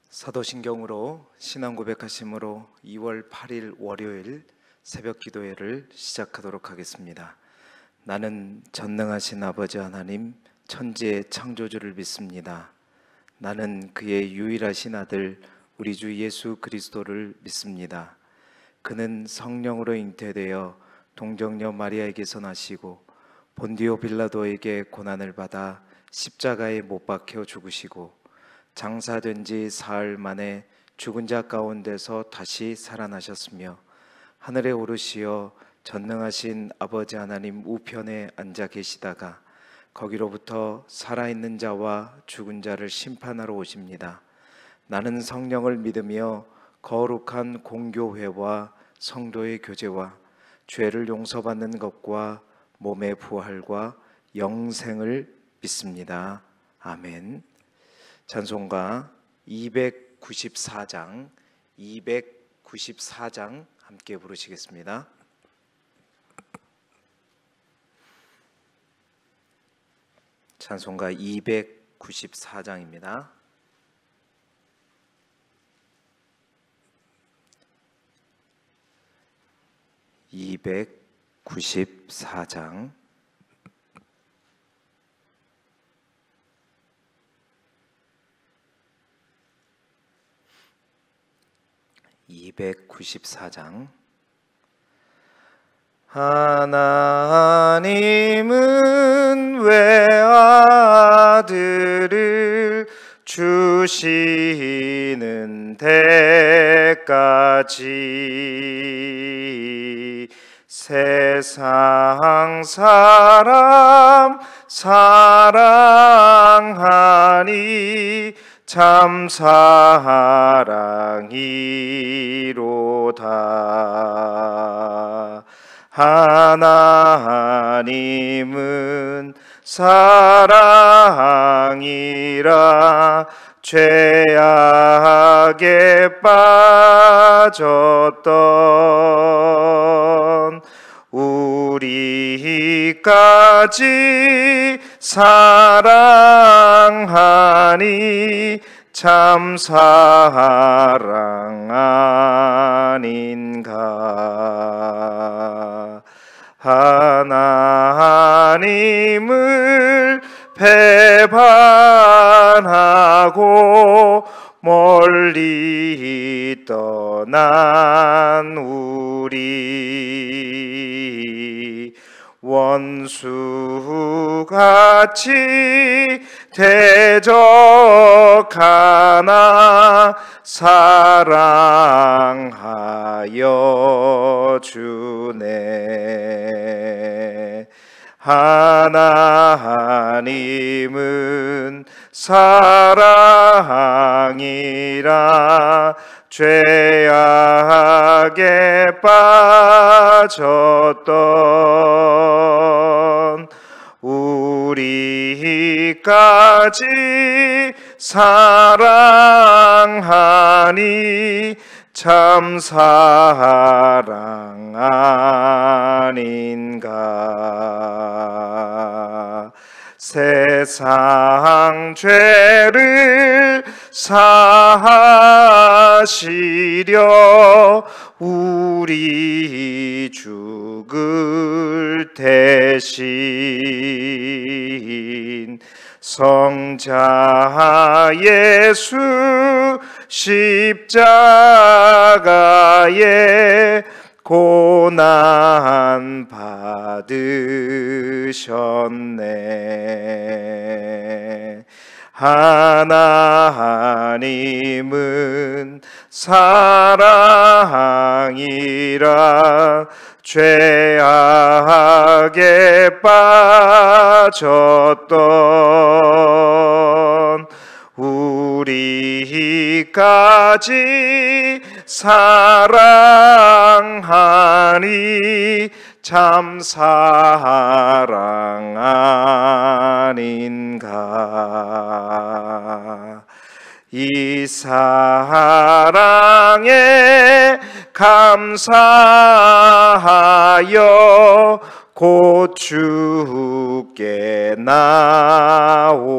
사도신경으로 신앙 고백하심으로 2월 8일 월요일 새벽 기도회를 시작하도록 하겠습니다. 나는 전능하신 아버지 하나님 천지의 창조주를 믿습니다. 나는 그의 유일하신 아들 우리 주 예수 그리스도를 믿습니다. 그는 성령으로 잉태되어 동정녀 마리아에게서 나시고 본디오 빌라도에게 고난을 받아 십자가에 못 박혀 죽으시고 장사된 지 사흘 만에 죽은 자 가운데서 다시 살아나셨으며 하늘에 오르시어 전능하신 아버지 하나님 우편에 앉아 계시다가 거기로부터 살아있는 자와 죽은 자를 심판하러 오십니다. 나는 성령을 믿으며 거룩한 공교회와 성도의 교제와 죄를 용서받는 것과 몸의 부활과 영생을 믿습니다. 아멘. 찬송가 294장 함께 부르시겠습니다. 찬송가 294장입니다. (294장) (294장) 하나님은 왜 아들을 주시는 데까지 세상 사람 사랑하니 참 사랑이로다. 하나님은 사랑이라 죄악에 빠졌던 우리까지 사랑하니 참 사랑 아닌가. 하나님을 배반하고 멀리 떠난 우리 원수같이 대적하나 사랑하여 주네. 하나님은 사랑이라 죄악에 빠졌던 우리까지 사랑하니 참 사랑 아닌가. 세상 죄를 사하시려 우리 죽을 대신 성자 예수 십자가에 고난 받으셨네. 하나님은 사랑이라 죄악에 빠졌던 우리까지 사랑하니 참 사랑 아닌가. 이 사랑에 감사하여 곧 주께 나오라.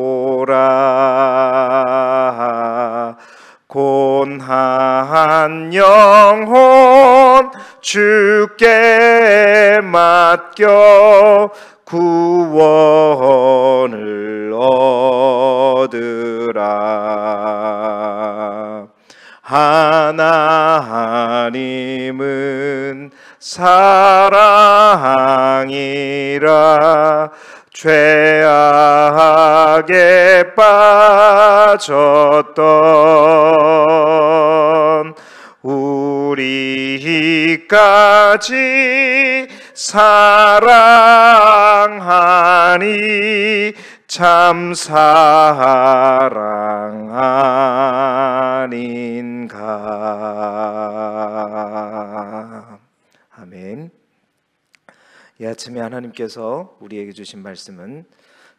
곤한 영혼 주께 맡겨 구원을 얻으라. 하나님은 사랑이라 죄악에 빠졌던 우리까지 사랑하니 참 사랑 아닌가. 아멘. 이 아침에 하나님께서 우리에게 주신 말씀은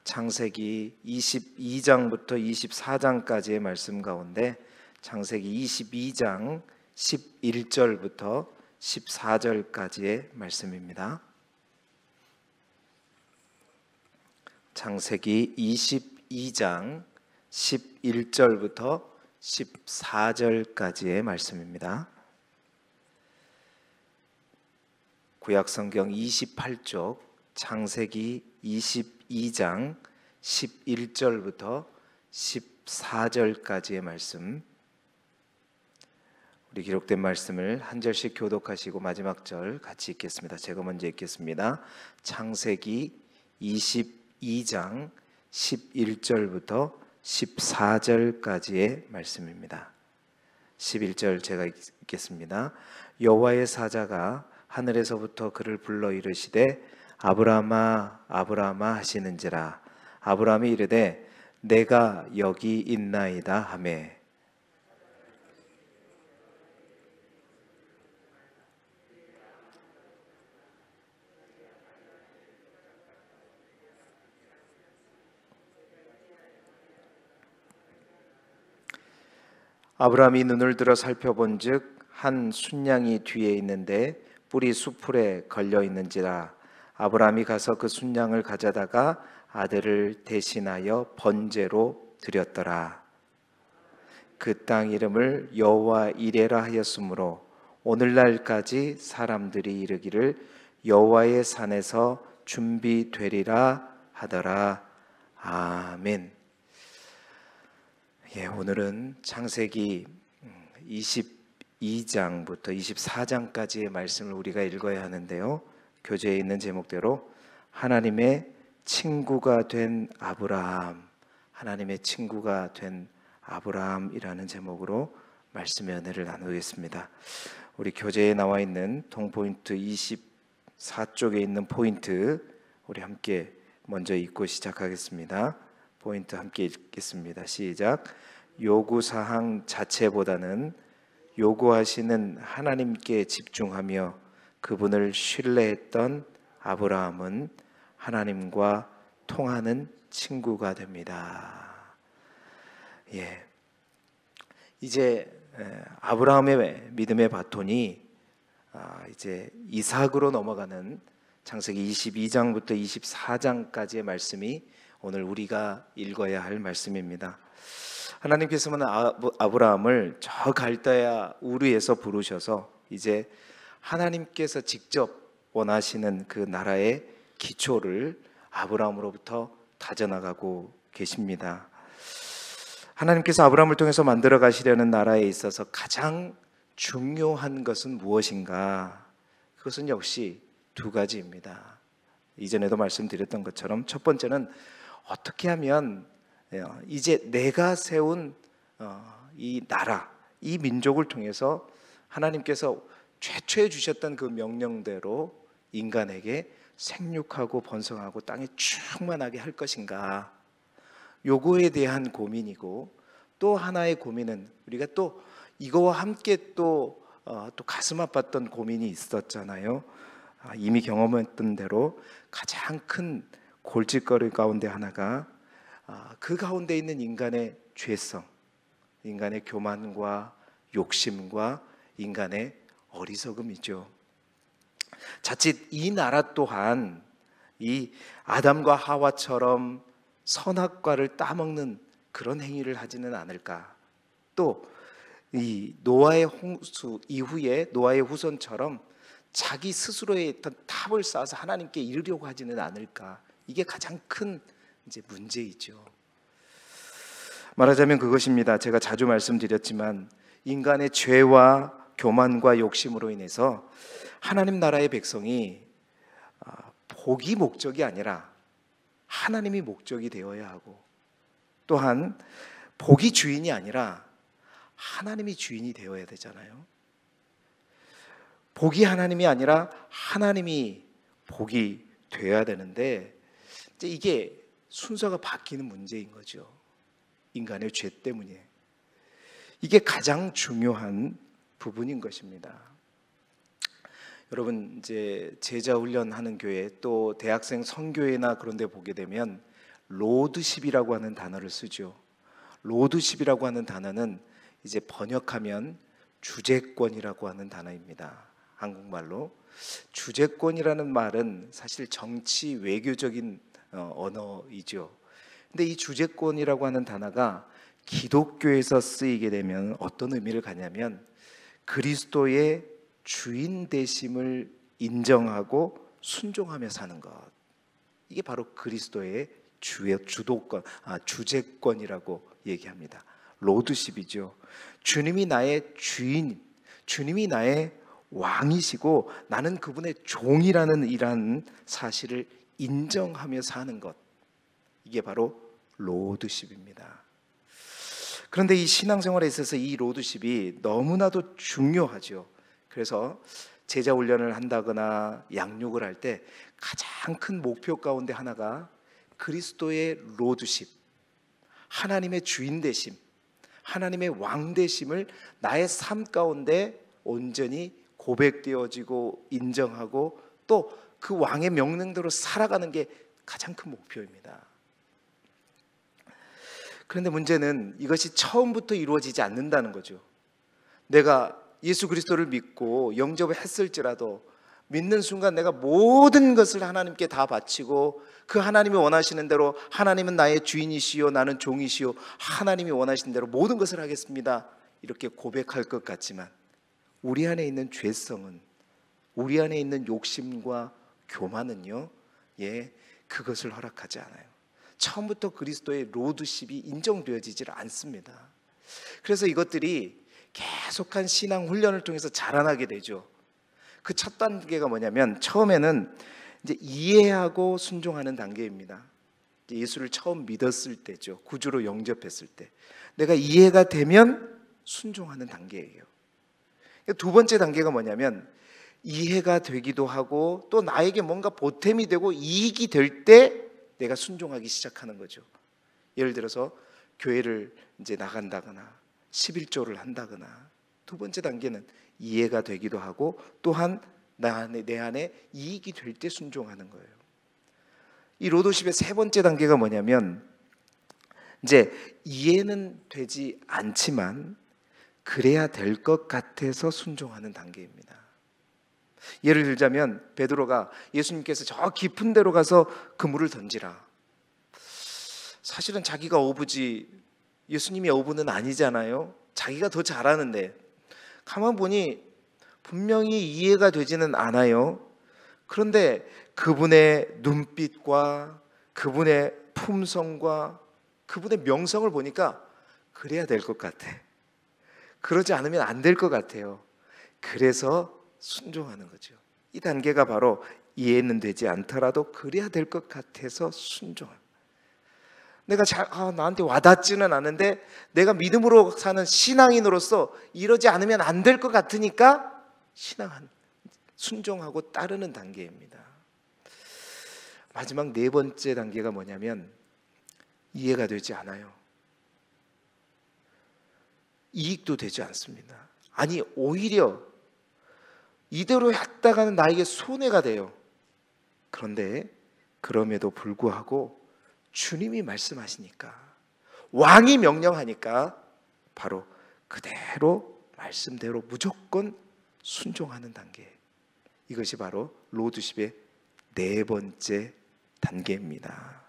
창세기 22장부터 24장까지의 말씀 가운데 창세기 22장 11절부터 14절까지의 말씀입니다. 창세기 22장 11절부터 14절까지의 말씀입니다. 구약성경 28쪽 창세기 22장 11절부터 14절까지의 말씀, 우리 기록된 말씀을 한 절씩 교독하시고 마지막 절 같이 읽겠습니다. 제가 먼저 읽겠습니다. 창세기 22장 11절부터 14절까지의 말씀입니다. 11절 제가 읽겠습니다. 여호와의 사자가 하늘에서부터 그를 불러 이르시되 아브라함아 아브라함아 하시는지라. 아브라함이 이르되 내가 여기 있나이다 하매 아브라함이 눈을 들어 살펴본즉 한 순양이 뒤에 있는데 뿔이 수풀에 걸려 있는지라. 아브라함이 가서 그 순양을 가져다가 아들을 대신하여 번제로 드렸더라. 그 땅 이름을 여호와 이레라 하였으므로 오늘날까지 사람들이 이르기를 여호와의 산에서 준비되리라 하더라. 아멘. 오늘은 창세기 22장부터 24장까지의 말씀을 우리가 읽어야 하는데요. 교재에 있는 제목대로 하나님의 친구가 된 아브라함, 하나님의 친구가 된 아브라함이라는 제목으로 말씀의 은혜를 나누겠습니다. 우리 교재에 나와 있는 동포인트 24쪽에 있는 포인트 우리 함께 먼저 읽고 시작하겠습니다. 포인트 함께 읽겠습니다. 시작. 요구사항 자체보다는 요구하시는 하나님께 집중하며 그분을 신뢰했던 아브라함은 하나님과 통하는 친구가 됩니다. 이제 아브라함의 믿음의 바톤이 이제 이삭으로 넘어가는 창세기 22장부터 24장까지의 말씀이 오늘 우리가 읽어야 할 말씀입니다. 하나님께서는 아브라함을 저 갈대아 우르에서 부르셔서 이제 하나님께서 직접 원하시는 그 나라의 기초를 아브라함으로부터 다져나가고 계십니다. 하나님께서 아브라함을 통해서 만들어 가시려는 나라에 있어서 가장 중요한 것은 무엇인가? 그것은 역시 두 가지입니다. 이전에도 말씀드렸던 것처럼 첫 번째는 어떻게 하면 이제 내가 세운 이 나라, 이 민족을 통해서 하나님께서 최초에 주셨던 그 명령대로 인간에게 생육하고 번성하고 땅에 충만하게 할 것인가, 요거에 대한 고민이고, 또 하나의 고민은 우리가 또 이거와 함께 또 가슴 아팠던 고민이 있었잖아요. 이미 경험했던 대로 가장 큰 골칫거리 가운데 하나가 그 가운데 있는 인간의 죄성, 인간의 교만과 욕심과 인간의 어리석음이죠. 자칫 이 나라 또한 이 아담과 하와처럼 선악과를 따먹는 그런 행위를 하지는 않을까. 또 이 노아의 홍수 이후에 노아의 후손처럼 자기 스스로의 어떤 탑을 쌓아서 하나님께 이르려고 하지는 않을까? 이게 가장 큰 이제 문제이죠. 말하자면 그것입니다. 제가 자주 말씀드렸지만 인간의 죄와 교만과 욕심으로 인해서 하나님 나라의 백성이 복이 목적이 아니라 하나님이 목적이 되어야 하고, 또한 복이 주인이 아니라 하나님이 주인이 되어야 되잖아요. 복이 하나님이 아니라 하나님이 복이 되어야 되는데, 이제 이게 순서가 바뀌는 문제인 거죠. 인간의 죄 때문에. 이게 가장 중요한 부분인 것입니다. 여러분, 이제 제자 훈련하는 교회, 또 대학생 선교회나 그런 데 보게 되면 로드십이라고 하는 단어를 쓰죠. 로드십이라고 하는 단어는 이제 번역하면 주재권이라고 하는 단어입니다. 한국말로. 주재권이라는 말은 사실 정치 외교적인 언어이죠. 근데 이 주재권이라고 하는 단어가 기독교에서 쓰이게 되면 어떤 의미를 갖냐면 그리스도의 주인 되심을 인정하고 순종하며 사는 것. 이게 바로 그리스도의 주도권, 주재권이라고 얘기합니다. 로드십이죠. 주님이 나의 주인, 주님이 나의 왕이시고 나는 그분의 종이라는 이러한 사실을 인정하며 사는 것. 이게 바로 로드십입니다. 그런데 이 신앙생활에 있어서 이 로드십이 너무나도 중요하죠. 그래서 제자 훈련을 한다거나 양육을 할 때 가장 큰 목표 가운데 하나가 그리스도의 로드십, 하나님의 주인 되심, 하나님의 왕 되심을 나의 삶 가운데 온전히 고백되어지고 인정하고 또 그 왕의 명령대로 살아가는 게 가장 큰 목표입니다. 그런데 문제는 이것이 처음부터 이루어지지 않는다는 거죠. 내가 예수 그리스도를 믿고 영접을 했을지라도 믿는 순간 내가 모든 것을 하나님께 다 바치고 그 하나님이 원하시는 대로 하나님은 나의 주인이시요 나는 종이시요 하나님이 원하시는 대로 모든 것을 하겠습니다, 이렇게 고백할 것 같지만 우리 안에 있는 죄성은, 우리 안에 있는 욕심과 교만은요, 그것을 허락하지 않아요. 처음부터 그리스도의 로드십이 인정되어지질 않습니다. 그래서 이것들이 계속한 신앙 훈련을 통해서 자라나게 되죠. 그 첫 단계가 뭐냐면 처음에는 이제 이해하고 순종하는 단계입니다. 예수를 처음 믿었을 때죠. 구주로 영접했을 때 내가 이해가 되면 순종하는 단계예요. 두 번째 단계가 뭐냐면 이해가 되기도 하고 또 나에게 뭔가 보탬이 되고 이익이 될 때 내가 순종하기 시작하는 거죠. 예를 들어서 교회를 이제 나간다거나 11조를 한다거나. 두 번째 단계는 이해가 되기도 하고 또한 내 안에 이익이 될 때 순종하는 거예요. 이 로드십의 세 번째 단계가 뭐냐면 이제 이해는 되지 않지만 그래야 될 것 같아서 순종하는 단계입니다. 예를 들자면 베드로가 예수님께서 저 깊은 데로 가서 그물을 던지라. 사실은 자기가 어부지 예수님이 어부는 아니잖아요. 자기가 더 잘하는데 가만 보니 분명히 이해가 되지는 않아요. 그런데 그분의 눈빛과 그분의 품성과 그분의 명성을 보니까 그래야 될 것 같아. 그러지 않으면 안 될 것 같아요. 그래서 순종하는 거죠. 이 단계가 바로 이해는 되지 않더라도 그래야 될 것 같아서 순종하는. 내가 나한테 와닿지는 않은데 내가 믿음으로 사는 신앙인으로서 이러지 않으면 안 될 것 같으니까 순종하고 따르는 단계입니다. 마지막 네 번째 단계가 뭐냐면 이해가 되지 않아요. 이익도 되지 않습니다. 아니 오히려 이대로 했다가는 나에게 손해가 돼요. 그런데 그럼에도 불구하고 주님이 말씀하시니까, 왕이 명령하니까 바로 그대로 말씀대로 무조건 순종하는 단계. 이것이 바로 로드십의 네 번째 단계입니다.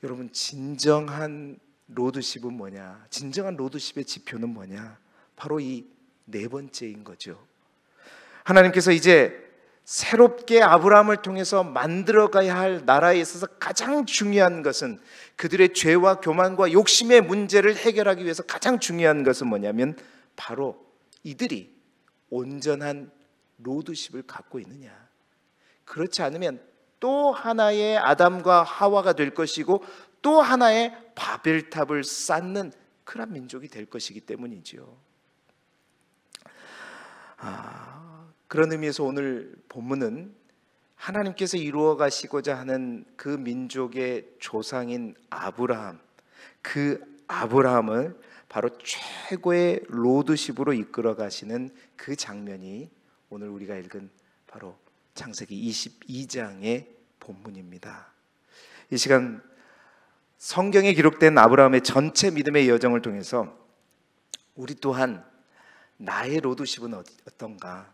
여러분, 진정한 로드십은 뭐냐? 진정한 로드십의 지표는 뭐냐? 바로 이 네 번째인 거죠. 하나님께서 이제 새롭게 아브라함을 통해서 만들어가야 할 나라에 있어서 가장 중요한 것은, 그들의 죄와 교만과 욕심의 문제를 해결하기 위해서 가장 중요한 것은 뭐냐면 바로 이들이 온전한 로드십을 갖고 있느냐. 그렇지 않으면 또 하나의 아담과 하와가 될 것이고 또 하나의 바벨탑을 쌓는 그런 민족이 될 것이기 때문이죠. 그런 의미에서 오늘 본문은 하나님께서 이루어 가시고자 하는 그 민족의 조상인 아브라함, 그 아브라함을 바로 최고의 로드십으로 이끌어 가시는 그 장면이 오늘 우리가 읽은 바로 창세기 22장의 본문입니다. 이 시간 성경에 기록된 아브라함의 전체 믿음의 여정을 통해서 우리 또한 나의 로드십은 어떤가?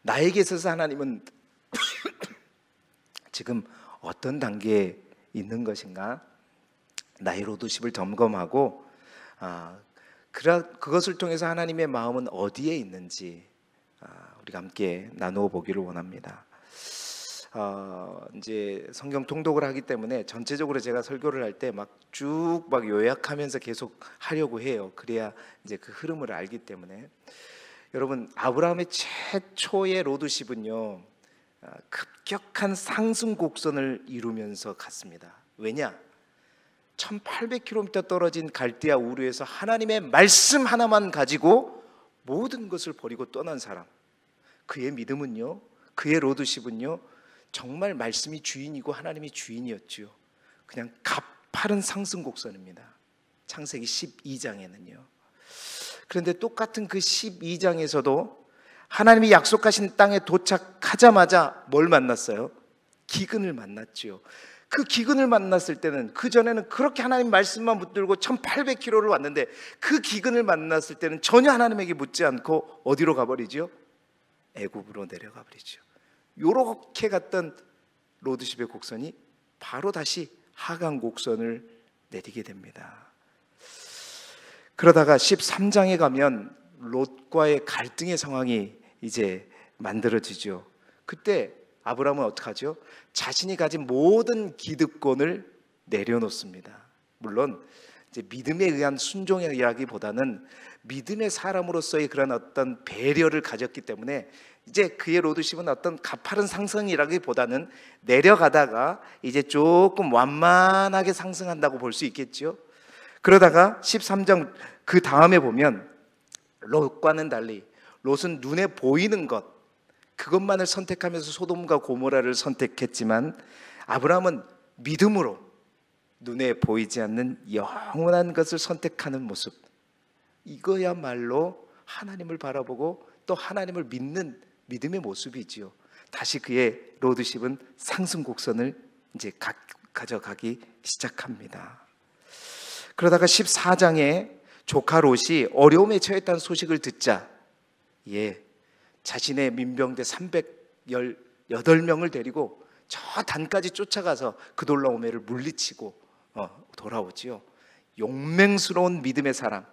나에게 있어서 하나님은 지금 어떤 단계에 있는 것인가? 나의 로드십을 점검하고 그것을 통해서 하나님의 마음은 어디에 있는지 우리가 함께 나누어 보기를 원합니다. 이제 성경 통독을 하기 때문에 전체적으로 제가 설교를 할 때 막 쭉 요약하면서 계속 하려고 해요. 그래야 이제 그 흐름을 알기 때문에. 여러분, 아브라함의 최초의 로드십은요, 급격한 상승 곡선을 이루면서 갔습니다. 왜냐? 1800km 떨어진 갈대아 우르에서 하나님의 말씀 하나만 가지고 모든 것을 버리고 떠난 사람, 그의 믿음은요, 그의 로드십은요, 정말 말씀이 주인이고 하나님이 주인이었죠. 그냥 가파른 상승 곡선입니다. 창세기 12장에는요. 그런데 똑같은 그 12장에서도 하나님이 약속하신 땅에 도착하자마자 뭘 만났어요? 기근을 만났지요. 그 기근을 만났을 때는, 그 전에는 그렇게 하나님 말씀만 붙들고 1800km를 왔는데 그 기근을 만났을 때는 전혀 하나님에게 묻지 않고 어디로 가버리죠? 애굽으로 내려가 버리죠. 요렇게 갔던 로드십의 곡선이 바로 다시 하강 곡선을 내리게 됩니다. 그러다가 13장에 가면 롯과의 갈등의 상황이 이제 만들어지죠. 그때 아브라함은 어떡하죠? 자신이 가진 모든 기득권을 내려놓습니다. 물론 이제 믿음에 의한 순종이라기보다는 믿음의 사람으로서의 그런 어떤 배려를 가졌기 때문에 이제 그의 로드십은 어떤 가파른 상승이라기보다는 내려가다가 이제 조금 완만하게 상승한다고 볼 수 있겠죠. 그러다가 13장 그 다음에 보면 롯과는 달리 롯은 눈에 보이는 것, 그것만을 선택하면서 소돔과 고모라를 선택했지만 아브라함은 믿음으로 눈에 보이지 않는 영원한 것을 선택하는 모습, 이거야말로 하나님을 바라보고 또 하나님을 믿는 믿음의 모습이지요. 다시 그의 로드십은 상승 곡선을 이제 가져가기 시작합니다. 그러다가 14장에 조카 롯이 어려움에 처했다는 소식을 듣자 자신의 민병대 318명을 데리고 저 단까지 쫓아가서 그돌라오메를 물리치고 돌아오지요. 용맹스러운 믿음의 사람.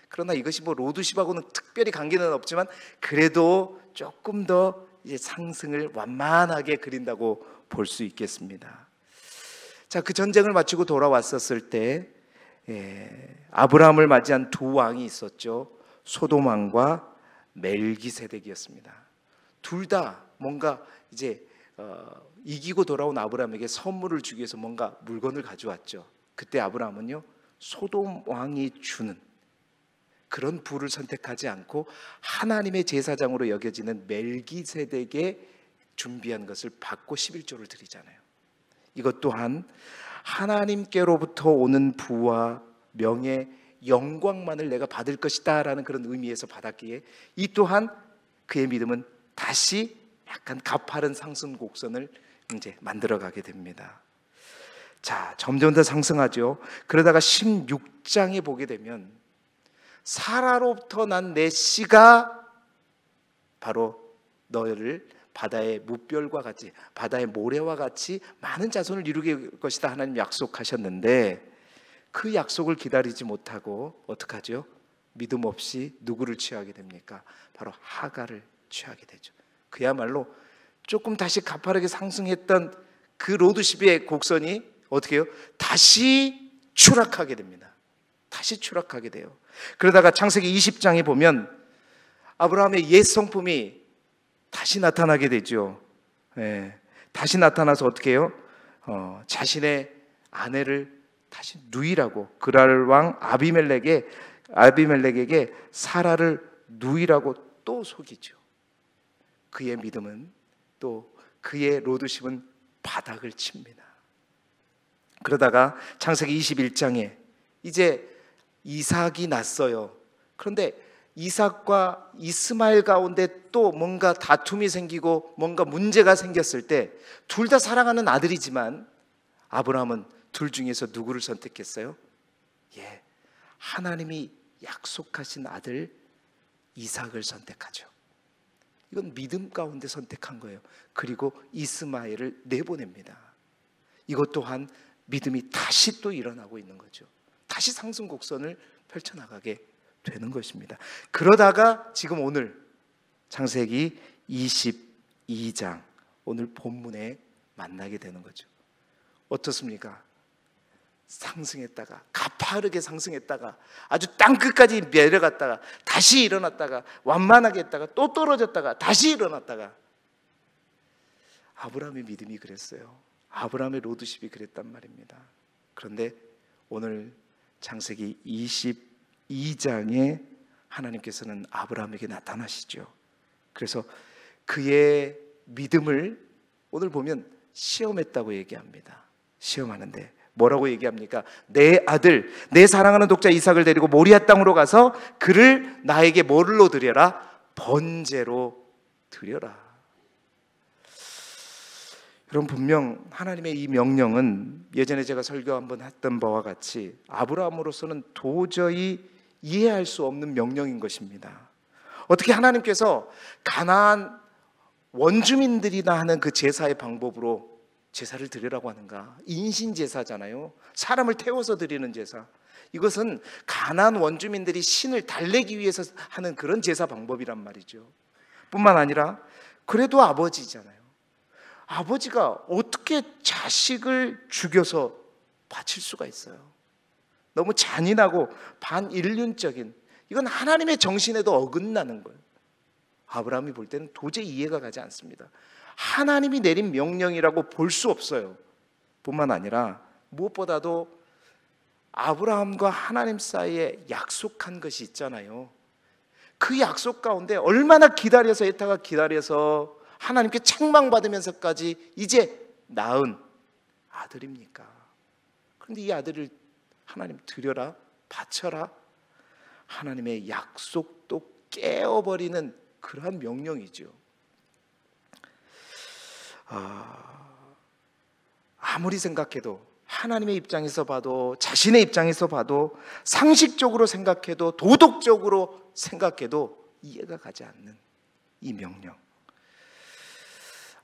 그러나 이것이 로드십하고는 특별히 관계는 없지만 그래도 조금 더 이제 상승을 완만하게 그린다고 볼 수 있겠습니다. 자, 그 전쟁을 마치고 돌아왔었을 때 아브라함을 맞이한 두 왕이 있었죠. 소돔 왕과 멜기세덱이었습니다. 둘 다 뭔가 이제 이기고 돌아온 아브라함에게 선물을 주기 위해서 뭔가 물건을 가져왔죠. 그때 아브라함은요, 소돔 왕이 주는 그런 부를 선택하지 않고 하나님의 제사장으로 여겨지는 멜기세덱에 준비한 것을 받고 11조를 드리잖아요. 이것 또한 하나님께로부터 오는 부와 명예, 영광만을 내가 받을 것이다 라는 그런 의미에서 받았기에 이 또한 그의 믿음은 다시 약간 가파른 상승 곡선을 이제 만들어가게 됩니다. 자, 점점 더 상승하죠. 그러다가 16장에 보게 되면 사라로부터 난 내 씨가 바로 너를 바다의 무별과 같이, 바다의 모래와 같이 많은 자손을 이루게 할 것이다 하나님 약속하셨는데, 그 약속을 기다리지 못하고 어떡하죠? 믿음 없이 누구를 취하게 됩니까? 바로 하갈을 취하게 되죠. 그야말로 조금 다시 가파르게 상승했던 그 로드십의 곡선이 어떻게 해요? 다시 추락하게 됩니다. 다시 추락하게 돼요. 그러다가 창세기 20장에 보면 아브라함의 옛 성품이 다시 나타나게 되죠. 다시 나타나서 어떻게 해요? 자신의 아내를 다시 누이라고, 그랄 왕 아비멜렉에게 사라를 누이라고 또 속이죠. 그의 믿음은, 또 그의 로드십은 바닥을 칩니다. 그러다가 창세기 21장에 이제 이삭이 났어요. 그런데 이삭과 이스마엘 가운데 또 뭔가 다툼이 생기고 뭔가 문제가 생겼을 때 둘 다 사랑하는 아들이지만 아브라함은 둘 중에서 누구를 선택했어요? 하나님이 약속하신 아들 이삭을 선택하죠. 이건 믿음 가운데 선택한 거예요. 그리고 이스마엘을 내보냅니다. 이것 또한 믿음이 다시 또 일어나고 있는 거죠. 다시 상승 곡선을 펼쳐나가게 되는 것입니다. 그러다가 지금 오늘 창세기 22장 오늘 본문에 만나게 되는 거죠. 어떻습니까? 상승했다가, 가파르게 상승했다가, 아주 땅끝까지 내려갔다가 다시 일어났다가, 완만하게 했다가 또 떨어졌다가 다시 일어났다가. 아브라함의 믿음이 그랬어요. 아브라함의 로드십이 그랬단 말입니다. 그런데 오늘 창세기 22장에 하나님께서는 아브라함에게 나타나시죠. 그래서 그의 믿음을 오늘 보면 시험했다고 얘기합니다. 시험하는데 뭐라고 얘기합니까? 내 아들, 내 사랑하는 독자 이삭을 데리고 모리아 땅으로 가서 그를 나에게 뭘로 드려라? 번제로 드려라. 여러분, 분명 하나님의 이 명령은 예전에 제가 설교 한번 했던 바와 같이 아브라함으로서는 도저히 이해할 수 없는 명령인 것입니다. 어떻게 하나님께서 가나안 원주민들이나 하는 그 제사의 방법으로 제사를 드리라고 하는가? 인신제사잖아요. 사람을 태워서 드리는 제사. 이것은 가나안 원주민들이 신을 달래기 위해서 하는 그런 제사 방법이란 말이죠. 뿐만 아니라 그래도 아버지잖아요. 아버지가 어떻게 자식을 죽여서 바칠 수가 있어요? 너무 잔인하고 반인륜적인, 이건 하나님의 정신에도 어긋나는 거예요. 아브라함이 볼 때는 도저히 이해가 가지 않습니다. 하나님이 내린 명령이라고 볼 수 없어요. 뿐만 아니라 무엇보다도 아브라함과 하나님 사이에 약속한 것이 있잖아요. 그 약속 가운데 얼마나 기다려서 애타가 기다려서 하나님께 책망받으면서까지 이제 낳은 아들입니까? 그런데 이 아들을 하나님 드려라, 바쳐라, 하나님의 약속도 깨어버리는 그러한 명령이죠. 아무리 생각해도, 하나님의 입장에서 봐도, 자신의 입장에서 봐도, 상식적으로 생각해도, 도덕적으로 생각해도 이해가 가지 않는 이 명령.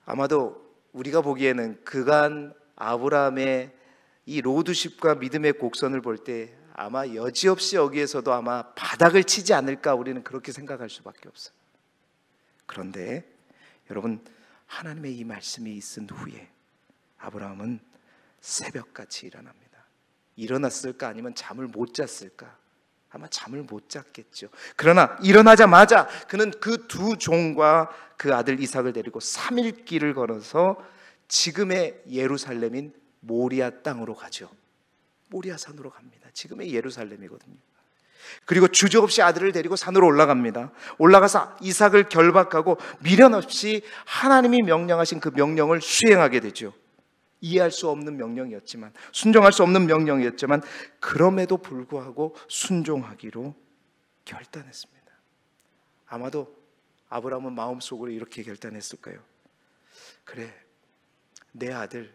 아마도 우리가 보기에는 그간 아브라함의 이 로드십과 믿음의 곡선을 볼 때 아마 여지없이 여기에서도 아마 바닥을 치지 않을까, 우리는 그렇게 생각할 수밖에 없어요. 그런데 여러분, 하나님의 이 말씀이 있은 후에 아브라함은 새벽같이 일어납니다. 일어났을까, 아니면 잠을 못 잤을까? 아마 잠을 못 잤겠죠. 그러나 일어나자마자 그는 그 두 종과 그 아들 이삭을 데리고 3일 길을 걸어서 지금의 예루살렘인 모리아 땅으로 가죠. 모리아 산으로 갑니다. 지금의 예루살렘이거든요. 그리고 주저없이 아들을 데리고 산으로 올라갑니다. 올라가서 이삭을 결박하고 미련 없이 하나님이 명령하신 그 명령을 수행하게 되죠. 이해할 수 없는 명령이었지만, 순종할 수 없는 명령이었지만, 그럼에도 불구하고 순종하기로 결단했습니다. 아마도 아브라함은 마음속으로 이렇게 결단했을 거예요. 그래, 내 아들,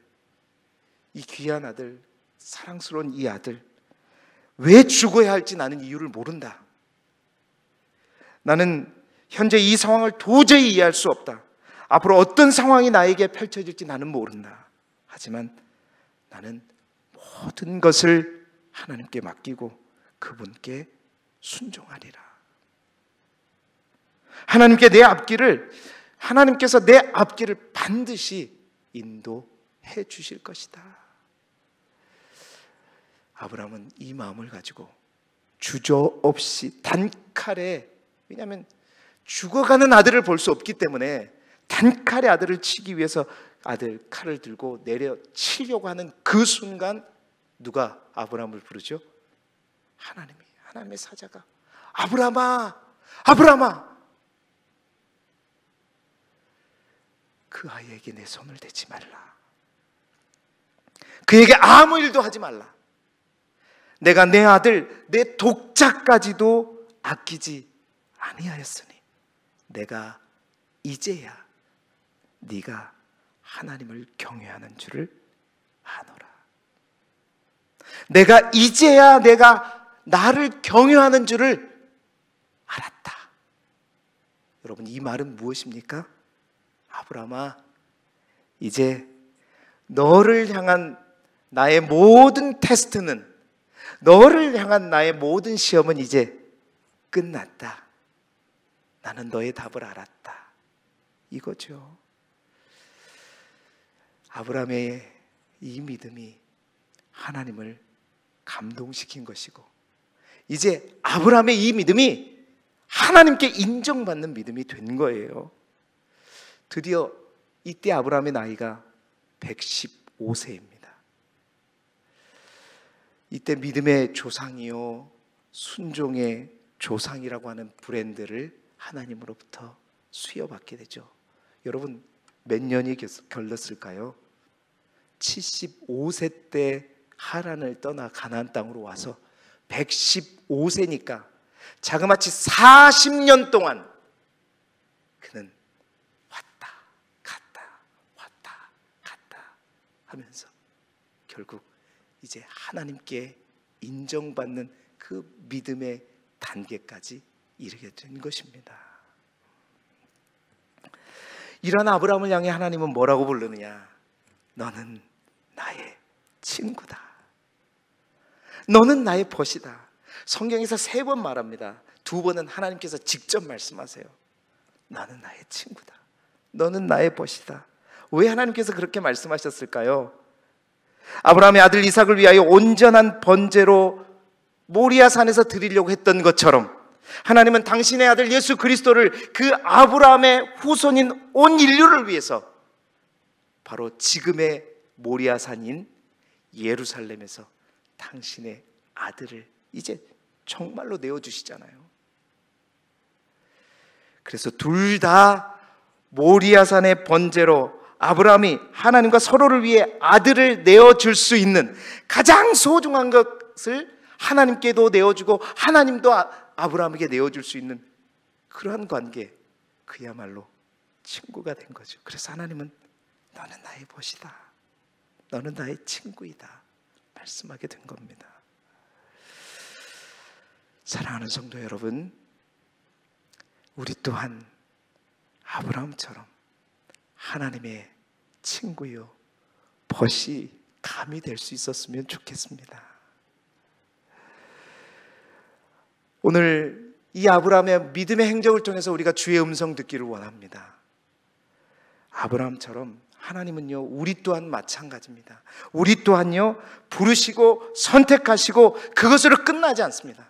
이 귀한 아들, 사랑스러운 이 아들, 왜 죽어야 할지 나는 이유를 모른다. 나는 현재 이 상황을 도저히 이해할 수 없다. 앞으로 어떤 상황이 나에게 펼쳐질지 나는 모른다. 하지만 나는 모든 것을 하나님께 맡기고 그분께 순종하리라. 하나님께서 내 앞길을 반드시 인도해 주실 것이다. 아브라함은 이 마음을 가지고 주저없이 단칼에, 왜냐하면 죽어가는 아들을 볼 수 없기 때문에 단칼에 아들을 치기 위해서 아들 칼을 들고 내려치려고 하는 그 순간 누가 아브라함을 부르죠? 하나님의 사자가 아브라함아, 아브라함아, 그 아이에게 내 손을 대지 말라. 그에게 아무 일도 하지 말라. 내가 내 아들, 내 독자까지도 아끼지 아니하였으니 내가 이제야 네가 하나님을 경외하는 줄을 아노라. 내가 이제야 내가 나를 경외하는 줄을 알았다. 여러분, 이 말은 무엇입니까? 아브라함아, 이제 너를 향한 나의 모든 테스트는, 너를 향한 나의 모든 시험은 이제 끝났다. 나는 너의 답을 알았다. 이거죠. 아브라함의 이 믿음이 하나님을 감동시킨 것이고, 이제 아브라함의 이 믿음이 하나님께 인정받는 믿음이 된 거예요. 드디어 이때 아브라함의 나이가 115세입니다. 이때 믿음의 조상이요 순종의 조상이라고 하는 브랜드를 하나님으로부터 수여받게 되죠. 여러분, 몇 년이 걸렸을까요? 75세 때 하란을 떠나 가나안 땅으로 와서 115세니까 자그마치 40년 동안 그는 왔다 갔다 하면서 결국 이제 하나님께 인정받는 그 믿음의 단계까지 이르게 된 것입니다. 이러한 아브라함을 향해 하나님은 뭐라고 부르느냐? 너는 나의 친구다. 너는 나의 벗이다. 성경에서 3번 말합니다. 2번은 하나님께서 직접 말씀하세요. 너는 나의 친구다. 너는 나의 벗이다. 왜 하나님께서 그렇게 말씀하셨을까요? 아브라함의 아들 이삭을 위하여 온전한 번제로 모리아 산에서 드리려고 했던 것처럼 하나님은 당신의 아들 예수 그리스도를 그 아브라함의 후손인 온 인류를 위해서 바로 지금의 모리아 산인 예루살렘에서 당신의 아들을 이제 정말로 내어주시잖아요. 그래서 둘 다 모리아 산의 번제로 아브라함이 하나님과 서로를 위해 아들을 내어줄 수 있는 가장 소중한 것을 하나님께도 내어주고 하나님도 아브라함에게 내어줄 수 있는 그러한 관계, 그야말로 친구가 된 거죠. 그래서 하나님은 너는 나의 벗이다, 너는 나의 친구이다 말씀하게 된 겁니다. 사랑하는 성도 여러분, 우리 또한 아브라함처럼 하나님의 친구요 벗이 감이 될 수 있었으면 좋겠습니다. 오늘 이 아브라함의 믿음의 행적을 통해서 우리가 주의 음성 듣기를 원합니다. 아브라함처럼 하나님은요, 우리 또한 마찬가지입니다. 우리 또한요, 부르시고 선택하시고 그것으로 끝나지 않습니다.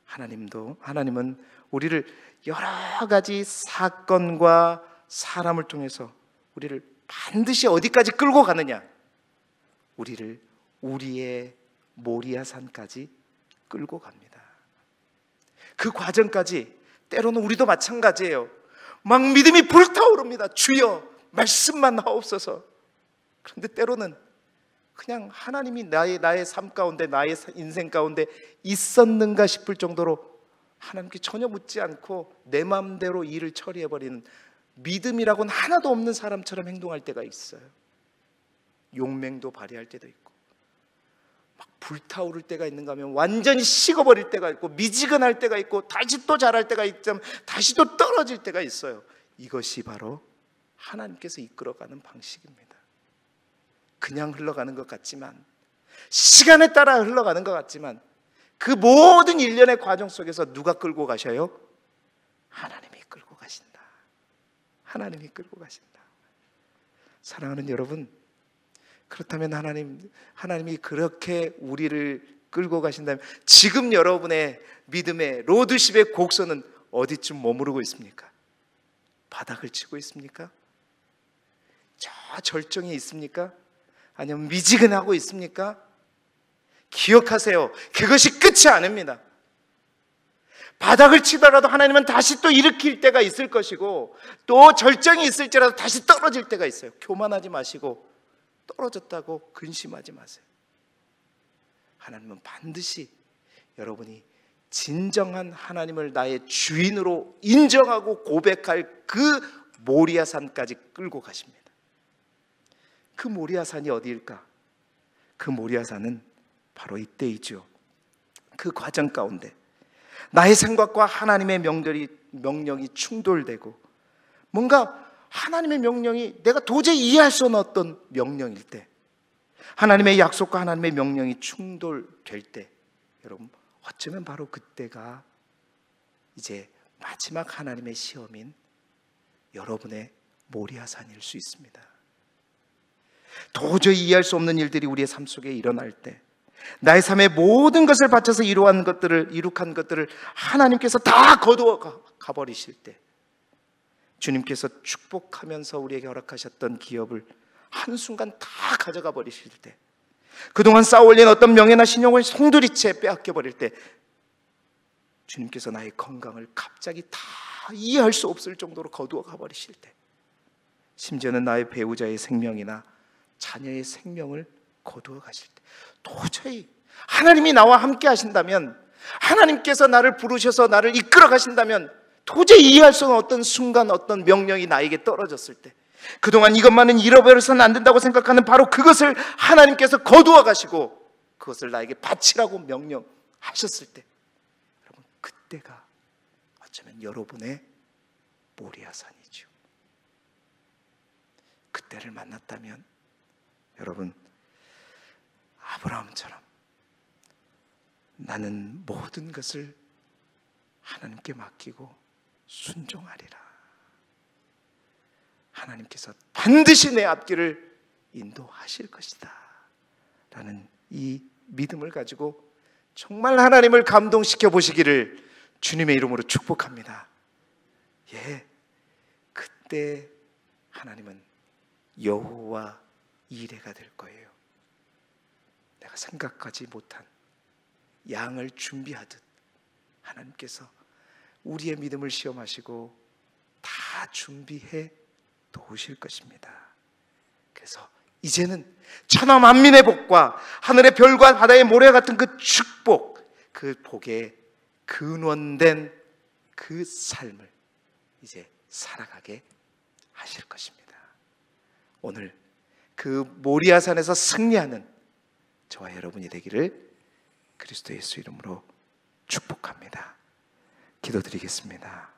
하나님은 우리를 여러 가지 사건과 사람을 통해서 우리를 반드시 어디까지 끌고 가느냐? 우리를 우리의 모리아 산까지 끌고 갑니다. 그 과정까지 때로는 우리도 마찬가지예요. 막 믿음이 불타오릅니다. 주여 말씀만 하옵소서. 그런데 때로는 그냥 하나님이 나의 삶 가운데, 나의 인생 가운데 있었는가 싶을 정도로 하나님께 전혀 묻지 않고 내 마음대로 일을 처리해버리는, 믿음이라고는 하나도 없는 사람처럼 행동할 때가 있어요. 용맹도 발휘할 때도 있고, 막 불타오를 때가 있는가 하면 완전히 식어버릴 때가 있고, 미지근할 때가 있고, 다시 또 자랄 때가 있지만 다시 또 떨어질 때가 있어요. 이것이 바로 하나님께서 이끌어가는 방식입니다. 그냥 흘러가는 것 같지만 시간에 따라 흘러가는 것 같지만 그 모든 일련의 과정 속에서 누가 끌고 가셔요? 하나님이 끌고 가신다. 하나님이 끌고 가신다. 사랑하는 여러분, 그렇다면 하나님이 그렇게 우리를 끌고 가신다면 지금 여러분의 믿음의 로드십의 곡선은 어디쯤 머무르고 있습니까? 바닥을 치고 있습니까? 저 절정에 있습니까? 아니면 미지근하고 있습니까? 기억하세요. 그것이 끝이 아닙니다. 바닥을 치더라도 하나님은 다시 또 일으킬 때가 있을 것이고, 또 절정이 있을지라도 다시 떨어질 때가 있어요. 교만하지 마시고 떨어졌다고 근심하지 마세요. 하나님은 반드시 여러분이 진정한 하나님을 나의 주인으로 인정하고 고백할 그 모리아산까지 끌고 가십니다. 그 모리아산이 어디일까? 그 모리아산은 바로 이때이죠. 그 과정 가운데 나의 생각과 하나님의 명령이 충돌되고, 뭔가 하나님의 명령이 내가 도저히 이해할 수 없는 어떤 명령일 때, 하나님의 약속과 하나님의 명령이 충돌될 때, 여러분 어쩌면 바로 그때가 이제 마지막 하나님의 시험인 여러분의 모리아산일 수 있습니다. 도저히 이해할 수 없는 일들이 우리의 삶 속에 일어날 때, 나의 삶의 모든 것을 바쳐서 이룩한 것들을 하나님께서 다 거두어 가버리실 때, 주님께서 축복하면서 우리에게 허락하셨던 기업을 한순간 다 가져가 버리실 때, 그동안 쌓아올린 어떤 명예나 신용을 송두리째 빼앗겨 버릴 때, 주님께서 나의 건강을 갑자기 다 이해할 수 없을 정도로 거두어 가버리실 때, 심지어는 나의 배우자의 생명이나 자녀의 생명을 거두어 가실 때, 도저히 하나님이 나와 함께 하신다면, 하나님께서 나를 부르셔서 나를 이끌어 가신다면, 도저히 이해할 수 없는 어떤 순간 어떤 명령이 나에게 떨어졌을 때, 그동안 이것만은 잃어버려서는 안 된다고 생각하는 바로 그것을 하나님께서 거두어 가시고 그것을 나에게 바치라고 명령하셨을 때, 여러분 그때가 어쩌면 여러분의 모리아산이죠. 그때를 만났다면 여러분, 아브라함처럼 나는 모든 것을 하나님께 맡기고 순종하리라, 하나님께서 반드시 내 앞길을 인도하실 것이다 라는 이 믿음을 가지고 정말 하나님을 감동시켜 보시기를 주님의 이름으로 축복합니다. 예, 그때 하나님은 여호와 이레가 될 거예요. 내가 생각하지 못한 양을 준비하듯 하나님께서 우리의 믿음을 시험하시고 다 준비해 도우실 것입니다. 그래서 이제는 천하 만민의 복과 하늘의 별과 바다의 모래 같은 그 축복, 그 복에 근원된 그 삶을 이제 살아가게 하실 것입니다. 오늘 그 모리아산에서 승리하는 저와 여러분이 되기를 그리스도 예수 이름으로 축복합니다. 기도드리겠습니다.